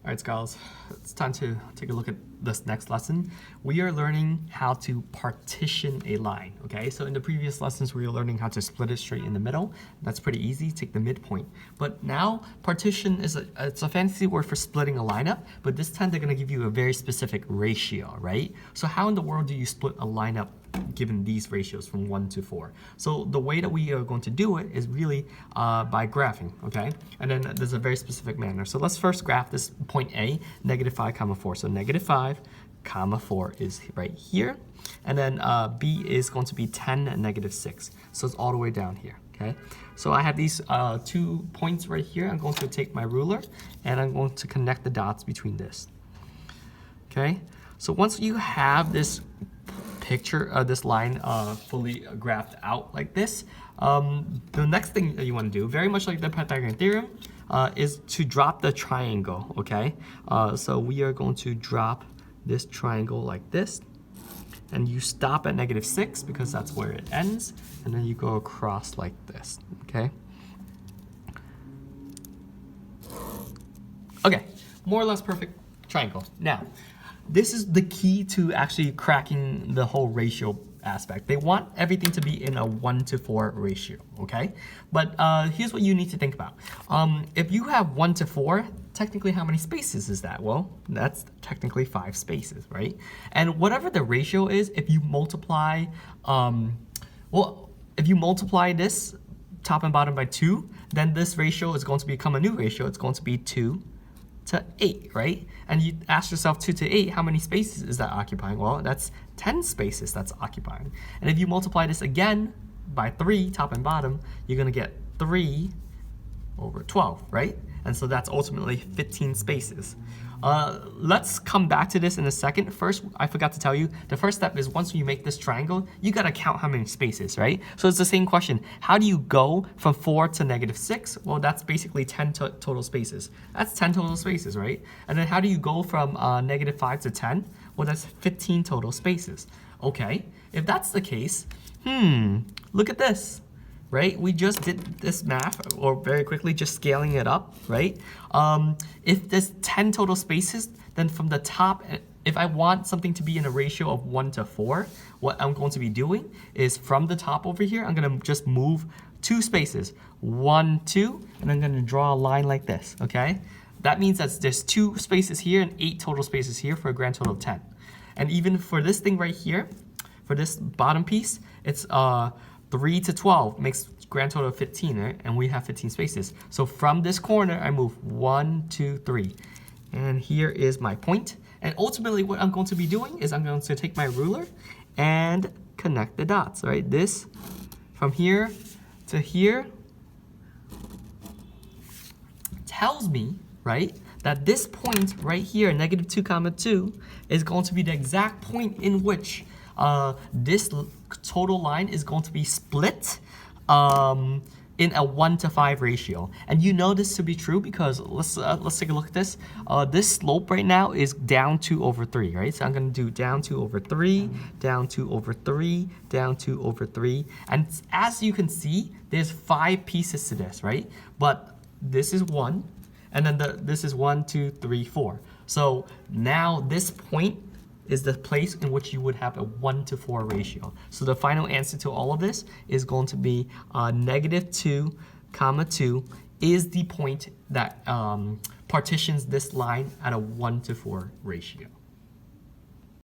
All right, scholars, it's time to take a look at this next lesson. We are learning how to partition a line, okay? So in the previous lessons, we were learning how to split it straight in the middle. That's pretty easy, take the midpoint. But now, partition is it's a fancy word for splitting a line up, but this time they're gonna give you a very specific ratio, right? So how in the world do you split a line up given these ratios from 1 to 4? So the way that we are going to do it is really by graphing, okay? And then there's a very specific manner. So let's first graph this point A, -5, 4. So -5, 4 is right here. And then B is going to be 10 and -6. So it's all the way down here, okay? So I have these 2 points right here. I'm going to take my ruler and I'm going to connect the dots between this, okay? So once you have this picture of this line fully graphed out like this, the next thing that you want to do, very much like the Pythagorean theorem, is to drop the triangle, okay? So we are going to drop this triangle like this, and you stop at -6 because that's where it ends, and then you go across like this, okay? Okay, more or less perfect triangle. Now, this is the key to actually cracking the whole ratio aspect. They want everything to be in a 1 to 4 ratio, okay? But here's what you need to think about. If you have 1 to 4, technically how many spaces is that? Well, that's technically 5 spaces, right? And whatever the ratio is, if you multiply, if you multiply this top and bottom by 2, then this ratio is going to become a new ratio. It's going to be 2 to 8, right? And you ask yourself 2 to 8, how many spaces is that occupying? Well, that's 10 spaces that's occupying. And if you multiply this again by 3, top and bottom, you're gonna get 3 over 12, right? And so that's ultimately 15 spaces. Let's come back to this in a second. First, I forgot to tell you, the first step is once you make this triangle, you gotta count how many spaces, right? So it's the same question. How do you go from 4 to -6? Well, that's basically 10 total spaces. That's 10 total spaces, right? And then how do you go from -5 to 10? Well, that's 15 total spaces. Okay, if that's the case, look at this. Right? We just did this math, or very quickly, just scaling it up, right? If there's 10 total spaces, then from the top, if I want something to be in a ratio of 1 to 4, what I'm going to be doing is from the top over here, I'm gonna just move 2 spaces, 1, 2, and I'm gonna draw a line like this, okay? That means that there's 2 spaces here and 8 total spaces here for a grand total of 10. And even for this thing right here, for this bottom piece, it's 3 to 12 makes grand total of 15, right? And we have 15 spaces. So from this corner, I move 1, 2, 3. And here is my point. And ultimately, what I'm going to be doing is I'm going to take my ruler and connect the dots, right? This from here to here tells me, right, that this point right here, -2, 2, is going to be the exact point in which this total line is going to be split in a 1 to 5 ratio. And you know this to be true because let's take a look at this. This slope right now is down 2 over 3, right? So I'm gonna do down 2 over 3, down 2 over 3, down 2 over 3. And as you can see, there's 5 pieces to this, right? But this is 1, and then this is 1, 2, 3, 4. So now this point is the place in which you would have a 1 to 4 ratio. So the final answer to all of this is going to be -2, 2 is the point that partitions this line at a 1 to 4 ratio.